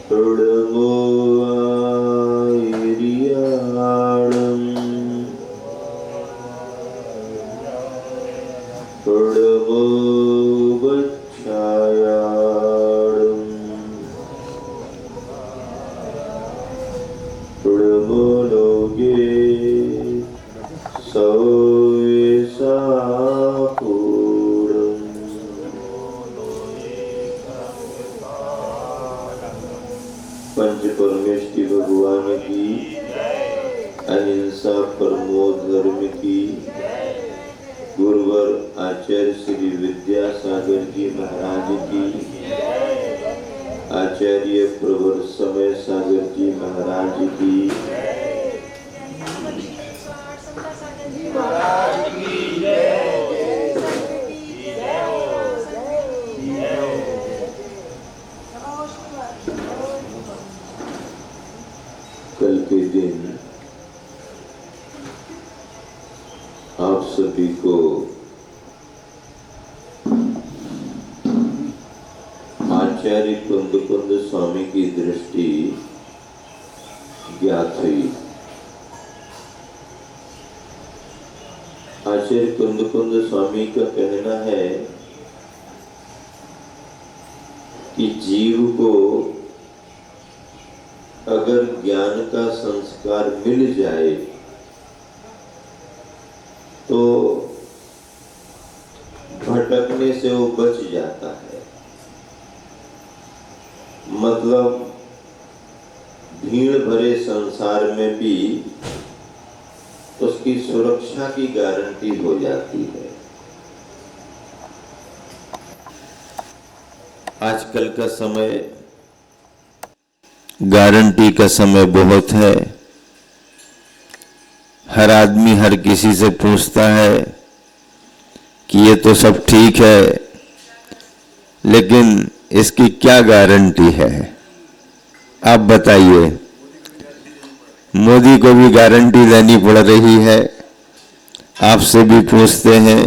प्रणमो आयर्याणम् प्रणमो वत्सायाणम् प्रणमो लोके सौवेशापूरम्। पंच परमेष्टि भगवान की, अहिंसा परमो धर्म की, गुरुवर आचार्य श्री विद्यासागर जी महाराज की, आचार्य प्रवर समय सागर जी महाराज की, कल के दिन आप सभी को आचार्य कुंद स्वामी की दृष्टि ज्ञात हुई। आचार्य कुंद स्वामी का कहना है कि जीव को अगर ज्ञान का संस्कार मिल जाए तो भटकने से वो बच जाता है। मतलब भीड़ भरे संसार में भी उसकी सुरक्षा की गारंटी हो जाती है। आजकल का समय गारंटी का समय बहुत है। हर आदमी हर किसी से पूछता है कि ये तो सब ठीक है, लेकिन इसकी क्या गारंटी है? आप बताइए। मोदी को भी गारंटी देनी पड़ रही है, आपसे भी पूछते हैं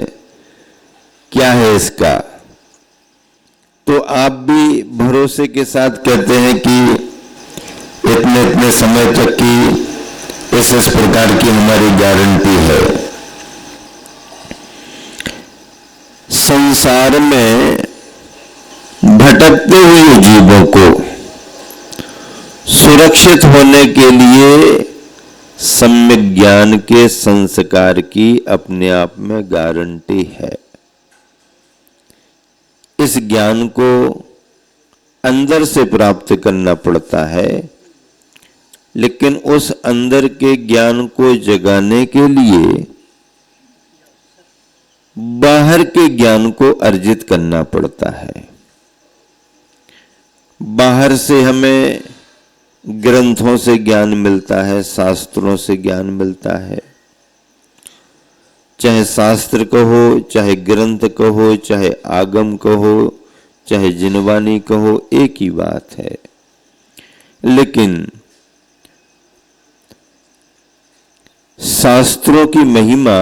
क्या है इसका, तो आप भी भरोसे के साथ कहते हैं कि इतने इतने समय तक की इस प्रकार की हमारी गारंटी है। संसार में भटकते हुए जीवों को सुरक्षित होने के लिए सम्यक ज्ञान के संस्कार की अपने आप में गारंटी है। इस ज्ञान को अंदर से प्राप्त करना पड़ता है, लेकिन उस अंदर के ज्ञान को जगाने के लिए बाहर के ज्ञान को अर्जित करना पड़ता है। बाहर से हमें ग्रंथों से ज्ञान मिलता है, शास्त्रों से ज्ञान मिलता है। चाहे शास्त्र कहो, चाहे ग्रंथ कहो, चाहे आगम कहो, चाहे जिनवानी कहो, एक ही बात है। लेकिन शास्त्रों की महिमा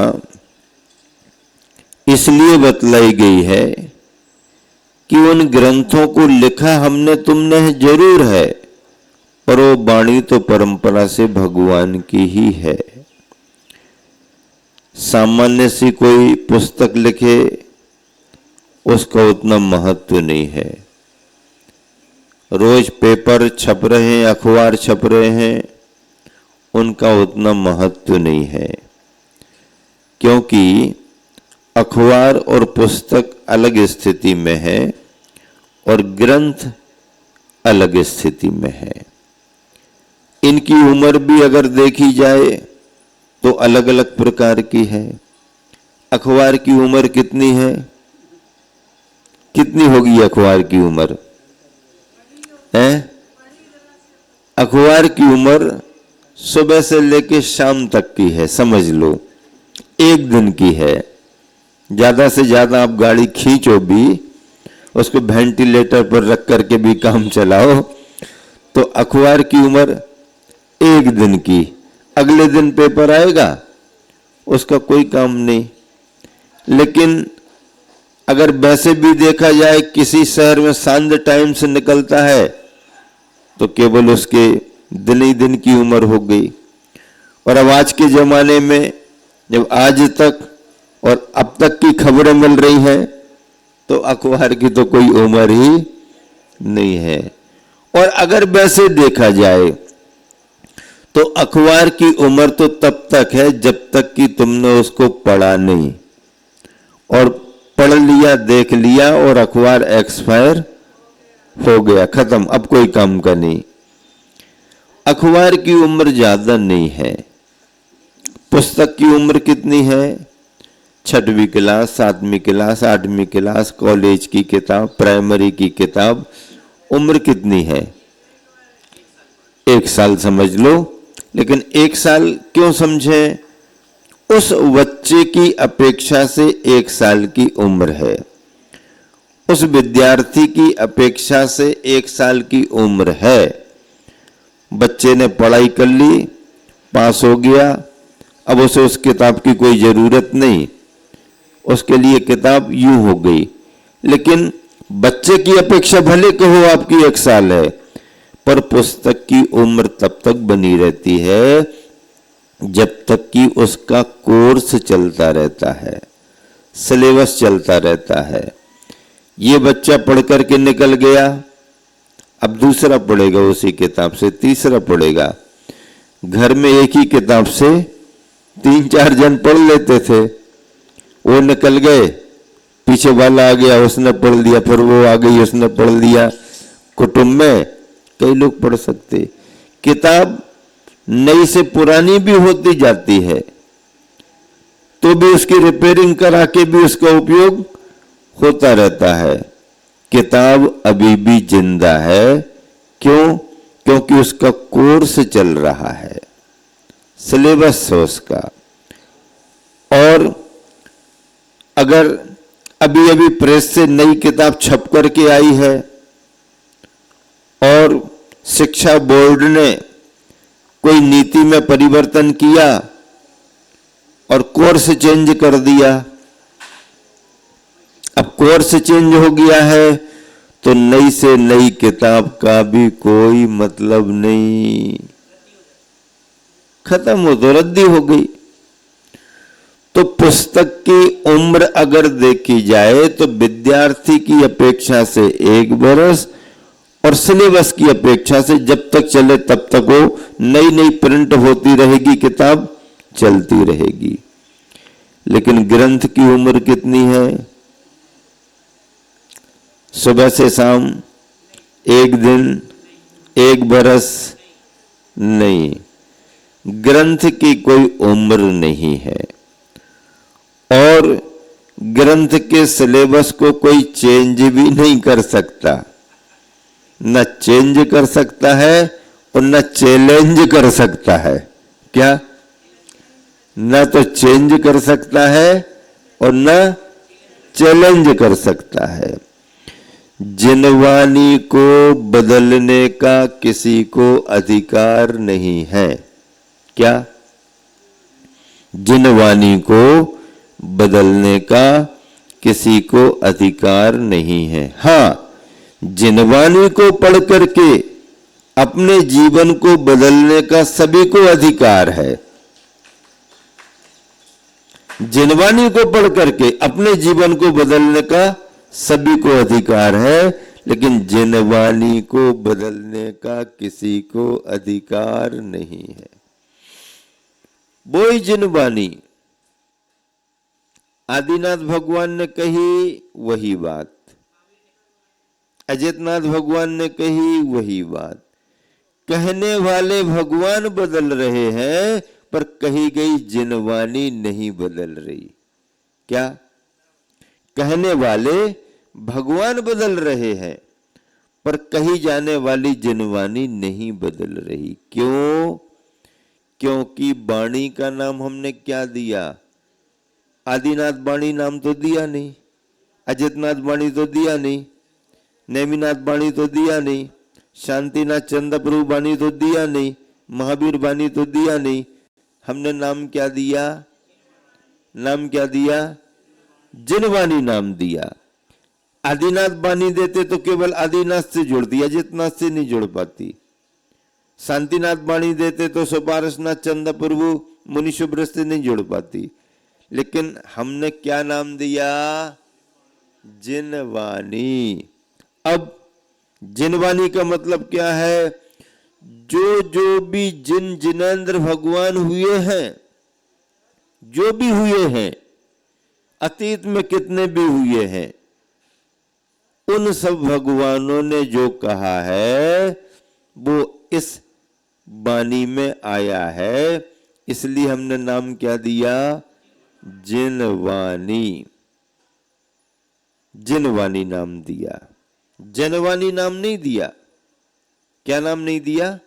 इसलिए बतलाई गई है कि उन ग्रंथों को लिखा हमने तुमने जरूर है, पर वो वाणी तो परंपरा से भगवान की ही है। सामान्य सी कोई पुस्तक लिखे उसका उतना महत्व नहीं है। रोज पेपर छप रहे हैं, अखबार छप रहे हैं, उनका उतना महत्व नहीं है, क्योंकि अखबार और पुस्तक अलग स्थिति में है और ग्रंथ अलग स्थिति में है। इनकी उम्र भी अगर देखी जाए तो अलग अलग प्रकार की है। अखबार की उम्र कितनी है? कितनी होगी अखबार की उम्र? है अखबार की उम्र सुबह से लेकर शाम तक की है, समझ लो, एक दिन की है। ज्यादा से ज्यादा आप गाड़ी खींचो भी, उसको वेंटिलेटर पर रख करके भी काम चलाओ, तो अखबार की उम्र एक दिन की। अगले दिन पेपर आएगा, उसका कोई काम नहीं। लेकिन अगर वैसे भी देखा जाए, किसी शहर में सांझ टाइम से निकलता है तो केवल उसके दिन ही दिन की उम्र हो गई। और अब आज के जमाने में जब आज तक और अब तक की खबरें मिल रही हैं तो अखबार की तो कोई उम्र ही नहीं है। और अगर वैसे देखा जाए तो अखबार की उम्र तो तब तक है जब तक कि तुमने उसको पढ़ा नहीं, और पढ़ लिया देख लिया और अखबार एक्सपायर हो गया, खत्म, अब कोई काम का नहीं। अखबार की उम्र ज्यादा नहीं है। पुस्तक की उम्र कितनी है? 6वीं क्लास, 7वीं क्लास, 8वीं क्लास, कॉलेज की किताब, प्राइमरी की किताब, उम्र कितनी है? 1 साल समझ लो। लेकिन 1 साल क्यों समझे? उस बच्चे की अपेक्षा से 1 साल की उम्र है, उस विद्यार्थी की अपेक्षा से 1 साल की उम्र है। बच्चे ने पढ़ाई कर ली, पास हो गया, अब उसे उस किताब की कोई जरूरत नहीं, उसके लिए किताब यूं हो गई। लेकिन बच्चे की अपेक्षा भले कहो आपकी 1 साल है, पर पुस्तक की उम्र तब तक बनी रहती है जब तक कि उसका कोर्स चलता रहता है, सिलेबस चलता रहता है। ये बच्चा पढ़ करके निकल गया, अब दूसरा पढ़ेगा उसी किताब से, तीसरा पढ़ेगा। घर में एक ही किताब से 3-4 जन पढ़ लेते थे, वो निकल गए, पीछे वाला आ गया, उसने पढ़ लिया, फिर वो आ गई, उसने पढ़ लिया। कुटुंब में कई लोग पढ़ सकते। किताब नई से पुरानी भी होती जाती है तो भी उसकी रिपेयरिंग करा के भी उसका उपयोग होता रहता है। किताब अभी भी जिंदा है। क्यों? क्योंकि उसका कोर्स चल रहा है, सिलेबस है उसका। और अगर अभी अभी प्रेस से नई किताब छप करके आई है और शिक्षा बोर्ड ने कोई नीति में परिवर्तन किया और कोर्स चेंज कर दिया, अब कोर्स चेंज हो गया है तो नई से नई किताब का भी कोई मतलब नहीं, खत्म हो, तो रद्दी हो गई। तो पुस्तक की उम्र अगर देखी जाए तो विद्यार्थी की अपेक्षा से 1 वर्ष और सिलेबस की अपेक्षा से जब तक चले तब तक वो नई नई प्रिंट होती रहेगी, किताब चलती रहेगी। लेकिन ग्रंथ की उम्र कितनी है? सुबह से शाम, 1 दिन, 1 बरस नहीं, ग्रंथ की कोई उम्र नहीं है। और ग्रंथ के सिलेबस को कोई चेंज भी नहीं कर सकता, न चेंज कर सकता है और न चैलेंज कर सकता है। क्या? न तो चेंज कर सकता है और न चैलेंज कर सकता है। जिनवानी को बदलने का किसी को अधिकार नहीं है। क्या? जिनवानी को बदलने का किसी को अधिकार नहीं है। हाँ, जिनवानी को पढ़ करके अपने जीवन को बदलने का सभी को अधिकार है। जिनवानी को पढ़ करके अपने जीवन को बदलने का सभी को अधिकार है, लेकिन जिनवानी को बदलने का किसी को अधिकार नहीं है। वही जिनवानी आदिनाथ भगवान ने कही वही बात, अजितनाथ भगवान ने कही वही बात। कहने वाले भगवान बदल रहे हैं पर कही गई जिनवानी नहीं बदल रही। क्या? कहने वाले भगवान बदल रहे हैं पर कही जाने वाली जिनवानी नहीं बदल रही। क्यों? क्योंकि वाणी का नाम हमने क्या दिया? आदिनाथ वाणी नाम तो दिया नहीं, अजितनाथ वाणी तो दिया नहीं, नेमिनाथ वाणी तो दिया नहीं, शांतिनाथ चंद्रप्रभु वाणी तो दिया नहीं, महावीर वाणी तो दिया नहीं। हमने नाम क्या दिया? नाम क्या दिया? जिनवानी नाम दिया। आदिनाथ वाणी देते तो केवल आदिनाथ से जुड़ती, अजितनाथ से नहीं जुड़ पाती। शांतिनाथ वाणी देते तो सुपारसनाथ चंदा प्रभु मुनि शुभ्रस्ती नहीं जोड़ पाती, लेकिन हमने क्या नाम दिया? जिनवाणी। अब जिनवाणी का मतलब क्या है? जो जो भी जिन जिनेंद्र भगवान हुए हैं, जो भी हुए हैं, अतीत में कितने भी हुए हैं, उन सब भगवानों ने जो कहा है वो इस वाणी में आया है, इसलिए हमने नाम क्या दिया? जिनवाणी। जिनवाणी नाम दिया, जनवाणी नाम नहीं दिया। क्या नाम नहीं दिया?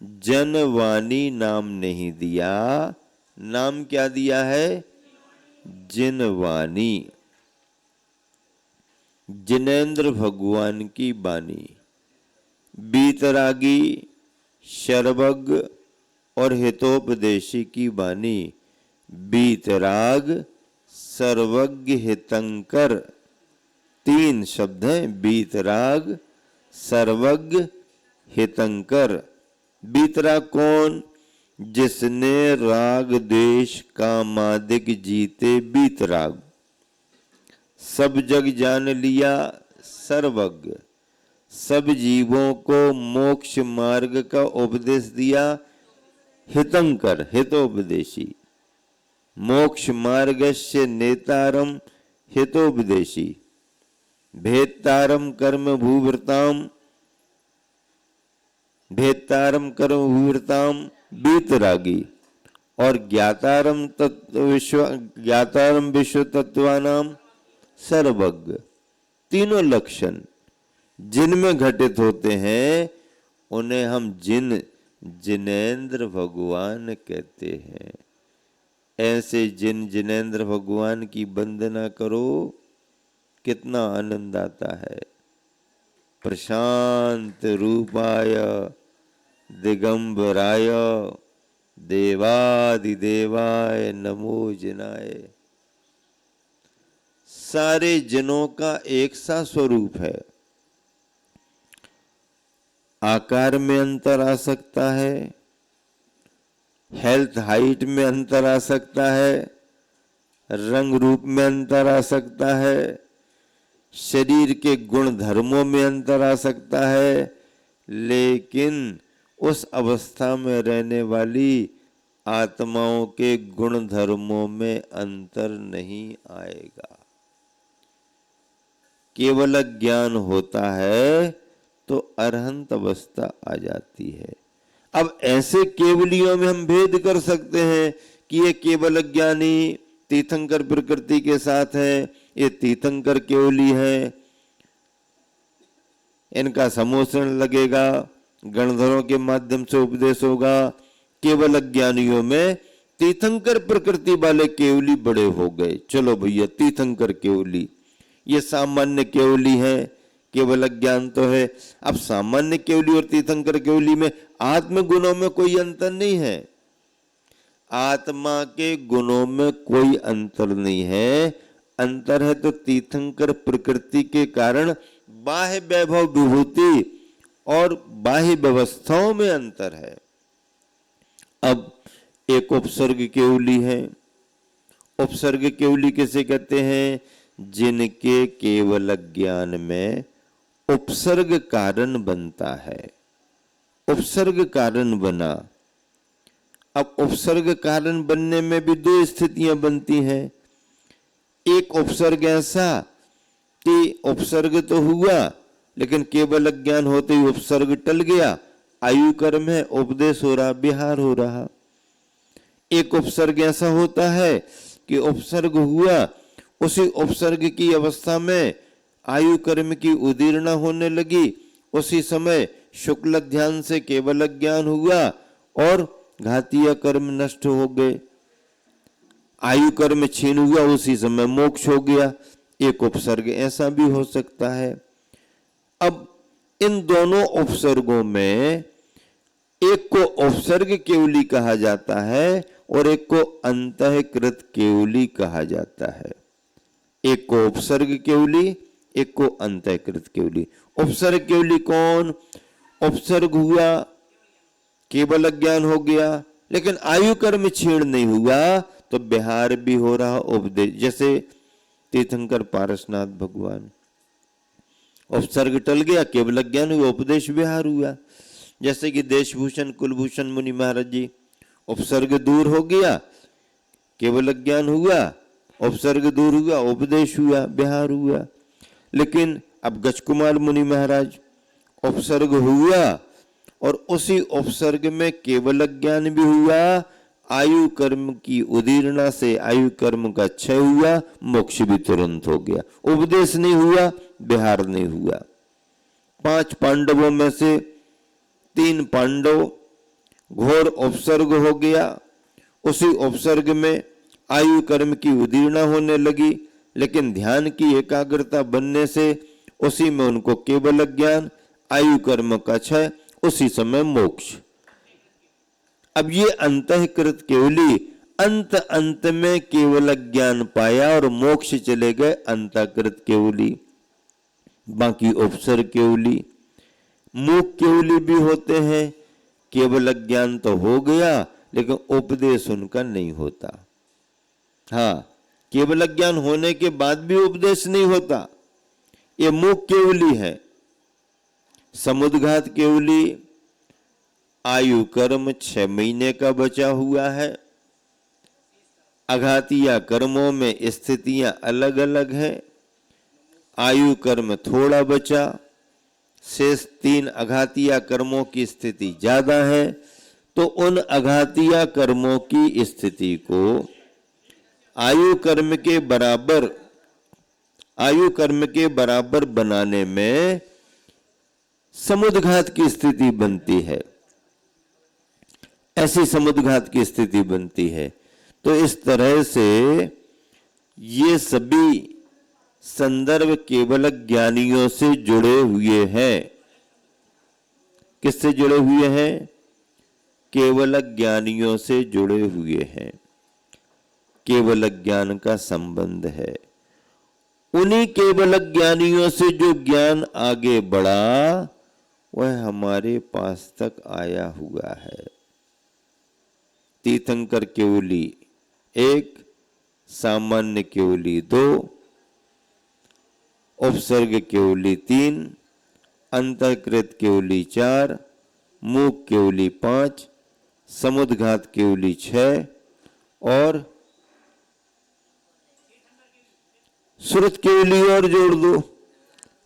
जनवाणी नाम नहीं दिया। नाम क्या दिया है? जिनवाणी। जिनेंद्र भगवान की वाणी बीतरागी, सर्वज्ञ और हितोपदेशी की वाणी। बीतराग, सर्वज्ञ, हितंकर, तीन शब्द हैं। बीतराग, सर्वज्ञ, हितंकर। बीतराग कौन? जिसने राग देश कामादिक जीते बीतराग। सब जग जान लिया सर्वज्ञ। सब जीवों को मोक्ष मार्ग का उपदेश दिया हितंकर, हितोपदेशी। मोक्ष मार्गस्य नेतारम हितोपदेशी। भेत्तारम कर्म भूवृताम, भेत्तारम कर्म भूवृताम बीतरागी। और ज्ञातारम विश्व तत्वानाम सर्वज्ञ। तीनों लक्षण जिनमें घटित होते हैं उन्हें हम जिनेंद्र भगवान कहते हैं। ऐसे जिनेंद्र भगवान की वंदना करो, कितना आनंद आता है। प्रशांत रूपाय दिगंबराय देवादिदेवाय नमो जिनाय। सारे जिनों का एक सा स्वरूप है। आकार में अंतर आ सकता है, हेल्थ हाइट में अंतर आ सकता है, रंग रूप में अंतर आ सकता है, शरीर के गुण धर्मों में अंतर आ सकता है, लेकिन उस अवस्था में रहने वाली आत्माओं के गुण धर्मों में अंतर नहीं आएगा। केवल ज्ञान होता है तो अरहंत अवस्था आ जाती है। अब ऐसे केवलियों में हम भेद कर सकते हैं कि ये केवल ज्ञानी तीर्थंकर प्रकृति के साथ है, ये तीर्थंकर केवली है, इनका समोषण लगेगा, गणधरों के माध्यम से उपदेश होगा। केवल ज्ञानियों में तीर्थंकर प्रकृति वाले केवली बड़े हो गए। चलो भैया तीर्थंकर केवली, ये सामान्य केवली है, केवल ज्ञान तो है। अब सामान्य केवली और तीर्थंकर केवली में आत्म गुणों में कोई अंतर नहीं है। आत्मा के गुणों में कोई अंतर नहीं है। अंतर है तो तीर्थंकर प्रकृति के कारण बाह्य वैभव विभूति और बाह्य व्यवस्थाओं में अंतर है। अब एक उपसर्ग केवली है। उपसर्ग केवली किसे कहते हैं? जिनके केवल ज्ञान में उपसर्ग कारण बनता है। उपसर्ग कारण बना। अब उपसर्ग कारण बनने में भी दो स्थितियां बनती हैं। एक उपसर्ग ऐसा कि उपसर्ग तो हुआ लेकिन केवल ज्ञान होते ही उपसर्ग टल गया, आयु कर्म है, उपदेश हो रहा, विहार हो रहा। एक उपसर्ग ऐसा होता है कि उपसर्ग हुआ, उसी उपसर्ग की अवस्था में आयु कर्म की उदीर्णा होने लगी, उसी समय शुक्ल ध्यान से केवल ज्ञान हुआ और घातीय कर्म नष्ट हो गए। आयु कर्म छीन हुआ, उसी समय मोक्ष हो गया। एक उपसर्ग ऐसा भी हो सकता है। अब इन दोनों उपसर्गों में एक को उपसर्ग केवली कहा जाता है और एक को अंतःकृत केवली कहा जाता है। एक को उपसर्ग केवली, एक को अंतःकृत केवली। उपसर्ग केवली कौन? उपसर्ग हुआ केवल अज्ञान हो गया, लेकिन आयु कर्म क्षीण नहीं हुआ तो विहार भी हो रहा उपदेश। जैसे तीर्थंकर पारसनाथ भगवान, उपसर्ग टल गया, केवल अज्ञान हुआ, उपदेश विहार हुआ। जैसे कि देशभूषण कुलभूषण मुनि महाराज जी, उपसर्ग दूर हो गया, केवल अज्ञान हुआ, उपसर्ग दूर हुआ, उपदेश हुआ, विहार हुआ। लेकिन अब गजकुमार मुनि महाराज, उपसर्ग हुआ और उसी उपसर्ग में केवल अज्ञान भी हुआ, आयु कर्म की उदीर्णा से आयु कर्म का क्षय हुआ, मोक्ष भी तुरंत हो गया। उपदेश नहीं हुआ, विहार नहीं हुआ। 5 पांडवों में से 3 पांडव, घोर उपसर्ग हो गया, उसी उपसर्ग में आयु कर्म की उदीर्णा होने लगी, लेकिन ध्यान की एकाग्रता बनने से उसी में उनको केवल अज्ञान, आयु कर्म का क्षय, उसी समय मोक्ष। अब ये अंतःकृत केवली अंत अंत में केवल ज्ञान पाया और मोक्ष चले गए अंतःकृत केवली। बाकी उपसर्ग केवली, मूक केवली भी होते हैं, केवल ज्ञान तो हो गया लेकिन उपदेश उनका नहीं होता। हाँ, केवल ज्ञान होने के बाद भी उपदेश नहीं होता, ये मूक केवली है। समुद्घात केवली, आयु कर्म 6 महीने का बचा हुआ है, अघातीय कर्मों में स्थितियां अलग अलग हैं, आयु कर्म थोड़ा बचा, शेष 3 अघातीय कर्मों की स्थिति ज्यादा है, तो उन अघातीय कर्मों की स्थिति को आयु कर्म के बराबर बनाने में समुद्घात की स्थिति बनती है, ऐसी समुद्घात की स्थिति बनती है। तो इस तरह से ये सभी संदर्भ केवल ज्ञानियों से जुड़े हुए हैं। किससे जुड़े हुए हैं? केवल ज्ञानियों से जुड़े हुए हैं, केवल ज्ञान का संबंध है। उन्हीं केवल ज्ञानियों से जो ज्ञान आगे बढ़ा वह हमारे पास तक आया हुआ है। तीर्थंकर केवली 1, सामान्य केवली 2, उपसर्ग केवली 3, अंतःकृत केवली 4, मूक केवली 5, समुद्घात केवली 6 और श्रुत केवली और जोड़ दो।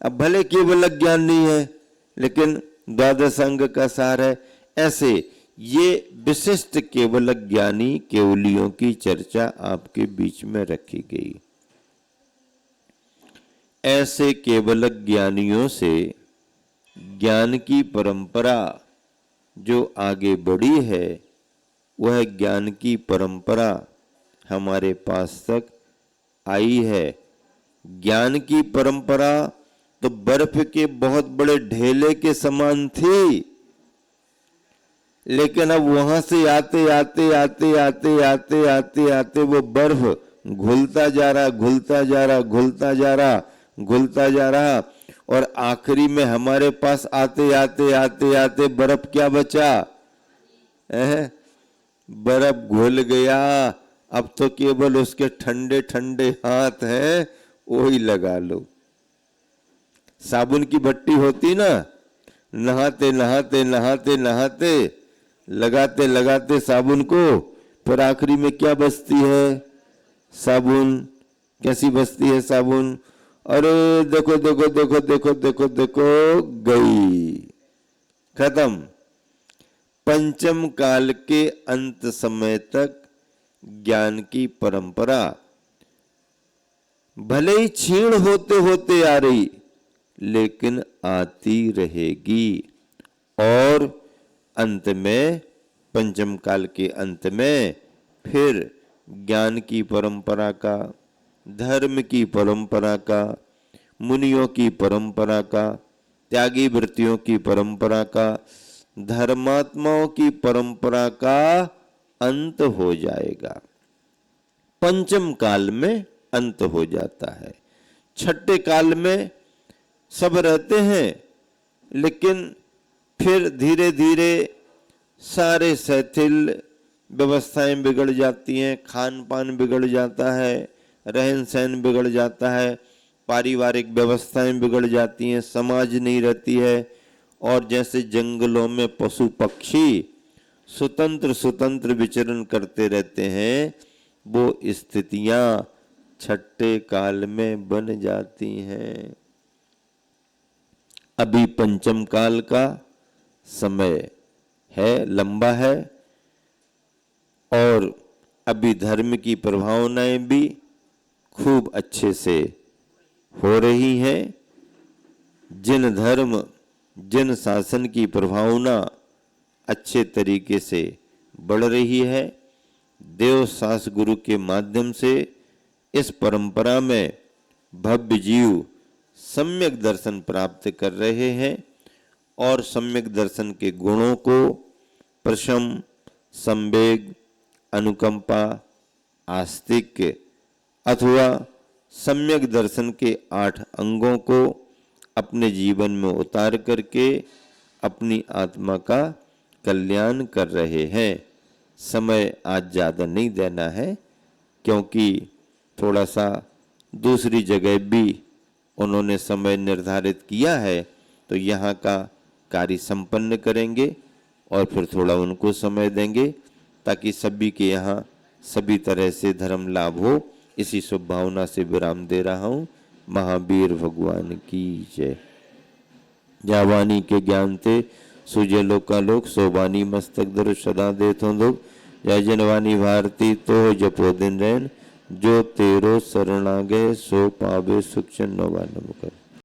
अब भले केवल ज्ञान नहीं है लेकिन द्वादश अंग का सार है। ऐसे ये विशिष्ट केवल ज्ञानी केवलियों की चर्चा आपके बीच में रखी गई। ऐसे केवल ज्ञानियों से ज्ञान की परंपरा जो आगे बढ़ी है, वह ज्ञान की परंपरा हमारे पास तक आई है। ज्ञान की परंपरा तो बर्फ के बहुत बड़े ढेले के समान थी, लेकिन अब वहां से आते आते आते आते आते आते आते वो बर्फ घुलता जा रहा, घुलता जा रहा, घुलता जा रहा, घुलता जा रहा, और आखिरी में हमारे पास आते आते आते आते बर्फ क्या बचा? बर्फ घुल गया। अब तो केवल उसके ठंडे ठंडे हाथ हैं, वही लगा लो। साबुन की भट्टी होती ना, नहाते नहाते नहाते नहाते लगाते लगाते साबुन को, फिर आखिरी में क्या बचती है? साबुन। कैसी बचती है साबुन? अरे देखो देखो देखो देखो देखो देखो, गई, खत्म। पंचम काल के अंत समय तक ज्ञान की परंपरा भले ही क्षीण होते होते आ रही, लेकिन आती रहेगी। और अंत में, पंचम काल के अंत में, फिर ज्ञान की परंपरा का, धर्म की परंपरा का, मुनियों की परंपरा का, त्यागी वृत्तियों की परंपरा का, धर्मात्माओं की परंपरा का अंत हो जाएगा। पंचम काल में अंत हो जाता है। छठे काल में सब रहते हैं, लेकिन फिर धीरे धीरे सारे शिथिल व्यवस्थाएं बिगड़ जाती हैं, खान पान बिगड़ जाता है, रहन सहन बिगड़ जाता है, पारिवारिक व्यवस्थाएं बिगड़ जाती हैं, समाज नहीं रहती है। और जैसे जंगलों में पशु पक्षी स्वतंत्र स्वतंत्र विचरण करते रहते हैं, वो स्थितियां छठे काल में बन जाती हैं। अभी पंचम काल का समय है, लंबा है, और अभी धर्म की प्रभावनाएं भी खूब अच्छे से हो रही हैं। जिन धर्म जिन शासन की प्रभावना अच्छे तरीके से बढ़ रही है, देव सास गुरु के माध्यम से इस परंपरा में भव्य जीव सम्यक दर्शन प्राप्त कर रहे हैं और सम्यक दर्शन के गुणों को प्रशम, संवेग, अनुकंपा, आस्तिक अथवा सम्यक दर्शन के 8 अंगों को अपने जीवन में उतार करके अपनी आत्मा का कल्याण कर रहे हैं। समय आज ज़्यादा नहीं देना है, क्योंकि थोड़ा सा दूसरी जगह भी उन्होंने समय निर्धारित किया है, तो यहाँ का कार्य संपन्न करेंगे और फिर थोड़ा उनको समय देंगे, ताकि सभी के यहाँ सभी तरह से धर्म लाभ हो। इसी शुभ भावना से विराम दे रहा हूँ। महावीर भगवान की जय। जावानी के ज्ञान ते सुजय लोकालोक, सोबानी मस्तक दर सदा देथों लोग। जय जनवानी भारती तो जपो दिन रैन, जो तेरो शरणागे सो पावे सुख चन्नो बानम कर।